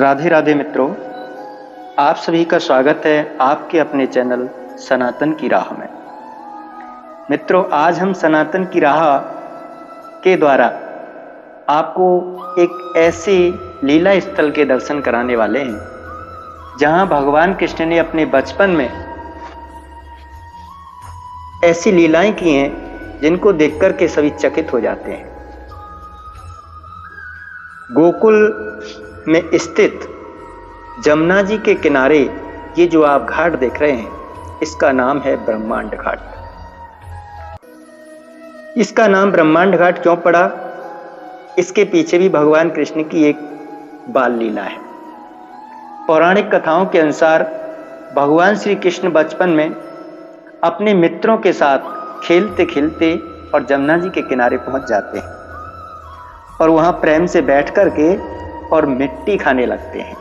राधे राधे मित्रों, आप सभी का स्वागत है आपके अपने चैनल सनातन की राह में। मित्रों, आज हम सनातन की राह के द्वारा आपको एक ऐसे लीला स्थल के दर्शन कराने वाले हैं जहां भगवान कृष्ण ने अपने बचपन में ऐसी लीलाएं की हैं जिनको देखकर के सभी चकित हो जाते हैं। गोकुल में स्थित जमुना जी के किनारे ये जो आप घाट देख रहे हैं, इसका नाम है ब्रह्मांड घाट। इसका नाम ब्रह्मांड घाट क्यों पड़ा? इसके पीछे भी भगवान कृष्ण की एक बाल लीला है। पौराणिक कथाओं के अनुसार भगवान श्री कृष्ण बचपन में अपने मित्रों के साथ खेलते खेलते और जमुना जी के किनारे पहुंच जाते हैं और वहां प्रेम से बैठ करके और मिट्टी खाने लगते हैं।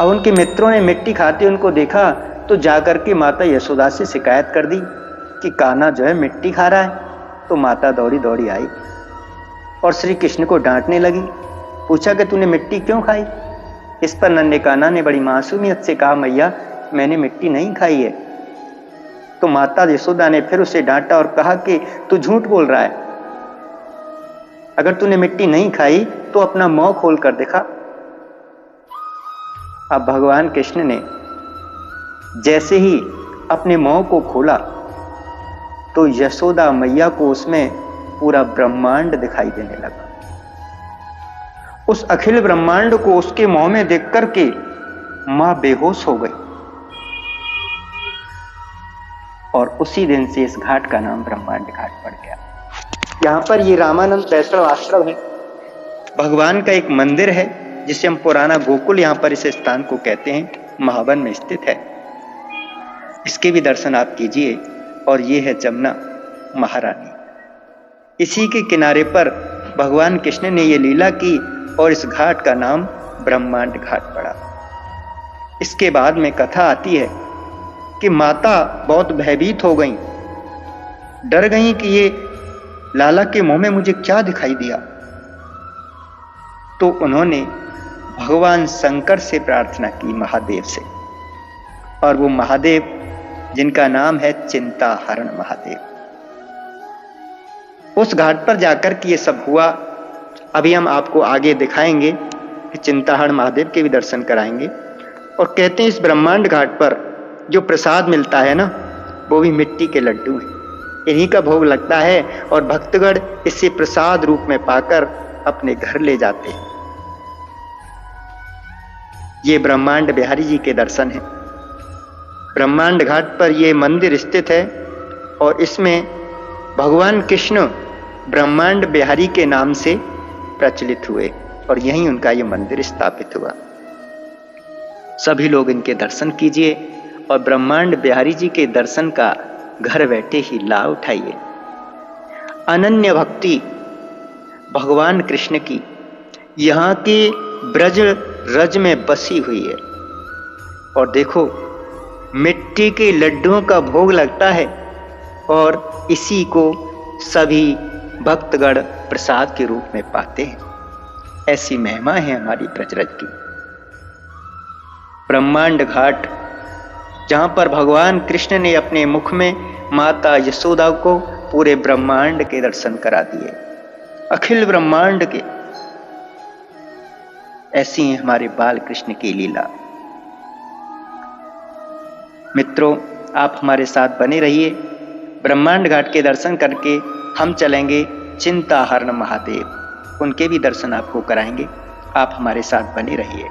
अब उनके मित्रों ने मिट्टी खाते उनको देखा तो जाकर के माता यशोदा से शिकायत कर दी कि कान्हा जो है मिट्टी खा रहा है। तो माता दौड़ी दौड़ी आई और श्री कृष्ण को डांटने लगी। पूछा कि तूने मिट्टी क्यों खाई? इस पर नन्हे कान्हा ने बड़ी मासूमियत से कहा, मैया मैंने मिट्टी नहीं खाई है। तो माता यशोदा ने फिर उसे डांटा और कहा कि तू झूठ बोल रहा है, अगर तूने मिट्टी नहीं खाई तो अपना मुंह खोल कर दिखा। अब भगवान कृष्ण ने जैसे ही अपने मुंह को खोला तो यशोदा मैया को उसमें पूरा ब्रह्मांड दिखाई देने लगा। उस अखिल ब्रह्मांड को उसके मुंह में देख करके मां बेहोश हो गई और उसी दिन से इस घाट का नाम ब्रह्मांड घाट पड़ गया। यहाँ पर ये रामानंद वैष्णव आश्रम है, भगवान का एक मंदिर है जिसे हम पुराना गोकुल यहाँ पर इस स्थान को कहते हैं, महावन में स्थित है। इसके भी दर्शन आप कीजिए। और ये है जमुना महारानी। इसी के किनारे पर भगवान कृष्ण ने ये लीला की और इस घाट का नाम ब्रह्मांड घाट पड़ा। इसके बाद में कथा आती है कि माता बहुत भयभीत हो गई, डर गई कि ये लाला के मुंह में मुझे क्या दिखाई दिया। तो उन्होंने भगवान शंकर से प्रार्थना की, महादेव से, और वो महादेव जिनका नाम है चिंताहरण महादेव। उस घाट पर जाकर के ये सब हुआ। अभी हम आपको आगे दिखाएंगे कि चिंताहरण महादेव के भी दर्शन कराएंगे। और कहते हैं इस ब्रह्मांड घाट पर जो प्रसाद मिलता है ना, वो भी मिट्टी के लड्डू हैं। इन्हीं का भोग लगता है और भक्तगण इसे प्रसाद रूप में पाकर अपने घर ले जाते हैं। ये ब्रह्मांड बिहारी जी के दर्शन हैं। ब्रह्मांड घाट पर ये मंदिर स्थित है और इसमें भगवान कृष्ण ब्रह्मांड बिहारी के नाम से प्रचलित हुए और यहीं उनका ये मंदिर स्थापित हुआ। सभी लोग इनके दर्शन कीजिए और ब्रह्मांड बिहारी जी के दर्शन का घर बैठे ही लाभ उठाइए। अनन्य भक्ति भगवान कृष्ण की यहाँ के ब्रज रज में बसी हुई है। और देखो, मिट्टी के लड्डुओं का भोग लगता है और इसी को सभी भक्तगण प्रसाद के रूप में पाते हैं। ऐसी महिमा है हमारी ब्रजरज की। ब्रह्मांड घाट, जहां पर भगवान कृष्ण ने अपने मुख में माता यशोदा को पूरे ब्रह्मांड के दर्शन करा दिए, अखिल ब्रह्मांड के। ऐसी है हमारे बाल कृष्ण की लीला। मित्रों, आप हमारे साथ बने रहिए। ब्रह्मांड घाट के दर्शन करके हम चलेंगे चिंताहरण महादेव, उनके भी दर्शन आपको कराएंगे। आप हमारे साथ बने रहिए।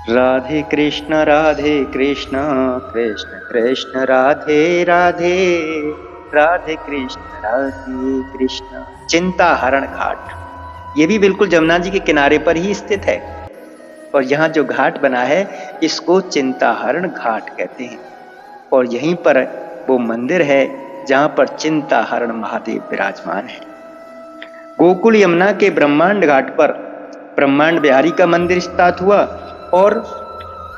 राधे कृष्ण कृष्ण कृष्ण राधे राधे, राधे कृष्ण। चिंताहरण घाट ये भी बिल्कुल जमुना जी के किनारे पर ही स्थित है और यहाँ जो घाट बना है इसको चिंताहरण घाट कहते हैं। और यहीं पर वो मंदिर है जहाँ पर चिंताहरण महादेव विराजमान है। गोकुल यमुना के ब्रह्मांड घाट पर ब्रह्मांड बिहारी का मंदिर स्थापित हुआ और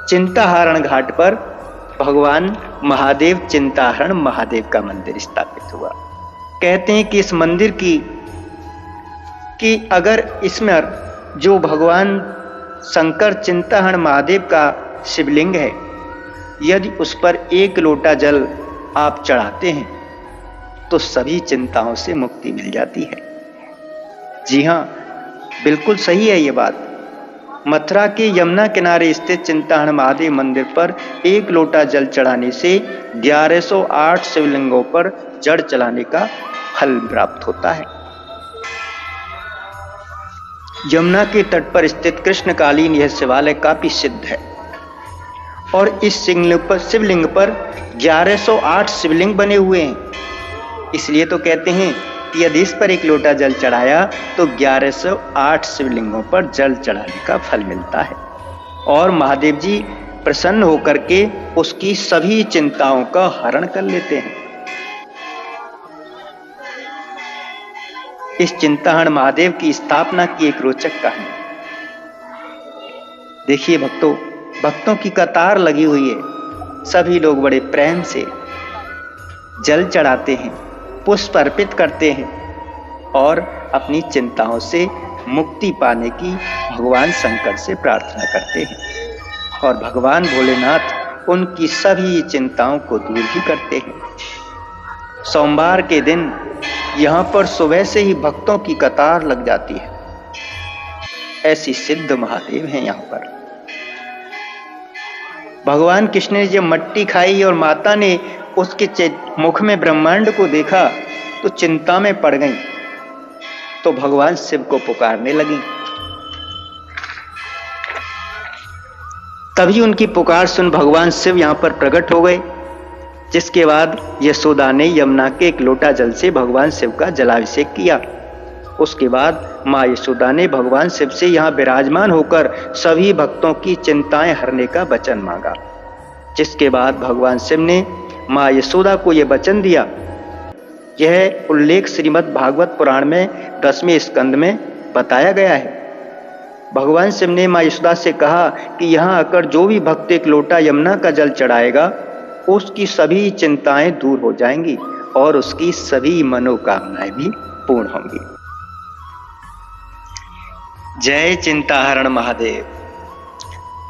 चिंताहरण घाट पर भगवान महादेव चिंताहरण महादेव का मंदिर स्थापित हुआ। कहते हैं कि इस मंदिर की कि अगर इसमें जो भगवान शंकर चिंताहरण महादेव का शिवलिंग है, यदि उस पर 1 लोटा जल आप चढ़ाते हैं तो सभी चिंताओं से मुक्ति मिल जाती है। जी हाँ, बिल्कुल सही है ये बात। मथुरा के यमुना किनारे स्थित चिंताहरण महादेव मंदिर पर 1 लोटा जल चढ़ाने से 1108 शिवलिंगों पर जड़ चलाने का फल प्राप्त होता है। यमुना के तट पर स्थित कृष्णकालीन यह शिवालय काफी सिद्ध है और इस शिवलिंग पर 1108 शिवलिंग बने हुए हैं। इसलिए तो कहते हैं कि यदि इस पर 1 लोटा जल चढ़ाया तो 1108 शिवलिंगों पर जल चढ़ाने का फल मिलता है और महादेव जी प्रसन्न होकर के उसकी सभी चिंताओं का हरण कर लेते हैं। इस चिंताहरण महादेव की स्थापना की एक रोचक कहानी। देखिए भक्तों की कतार लगी हुई है। सभी लोग बड़े प्रेम से जल चढ़ाते हैं, पुष्प अर्पित करते हैं और अपनी चिंताओं से मुक्ति पाने की भगवान शंकर से प्रार्थना करते हैं और भगवान भोलेनाथ उनकी सभी चिंताओं को दूर भी करते हैं। सोमवार के दिन यहाँ पर सुबह से ही भक्तों की कतार लग जाती है। ऐसी सिद्ध महादेव हैं यहाँ पर। भगवान कृष्ण ने जब मट्टी खाई और माता ने उसके मुख में ब्रह्मांड को देखा तो चिंता में पड़ गई, तो भगवान शिव को पुकारने लगी। तभी उनकी पुकार सुन भगवान शिव यहाँ पर प्रकट हो गए, जिसके बाद यशोदा ने यमुना के 1 लोटा जल से भगवान शिव का जलाभिषेक किया। उसके बाद माँ यशोदा ने भगवान शिव से यहाँ विराजमान होकर सभी भक्तों की चिंताएं हरने का वचन मांगा, जिसके बाद भगवान शिव ने माँ यशोदा को यह वचन दिया। यह उल्लेख श्रीमद् भागवत पुराण में 10वें स्कंद में बताया गया है। भगवान शिव ने माँ यशोदा से कहा कि यहाँ आकर जो भी भक्त 1 लोटा यमुना का जल चढ़ाएगा उसकी सभी चिंताएं दूर हो जाएंगी और उसकी सभी मनोकामनाएं भी पूर्ण होंगी। जय चिंताहरण महादेव।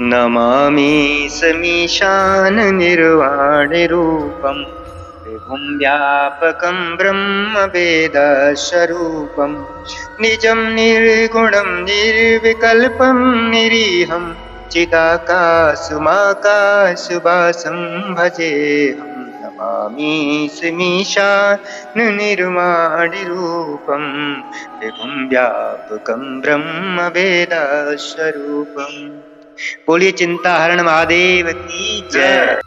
नमामि समीशान निर्वाण रूपम विभुं व्यापकं ब्रह्म वेद स्वरूपम निजं निर्गुणं निर्विकल्पं निरीहं चिदाकाशमाकाशवासं भजेऽहं। नमामि समीशान निर्वाण रूपम विभुं व्यापकं ब्रह्म वेद स्वरूपम। बोलिए चिंताहरण महादेव की जय।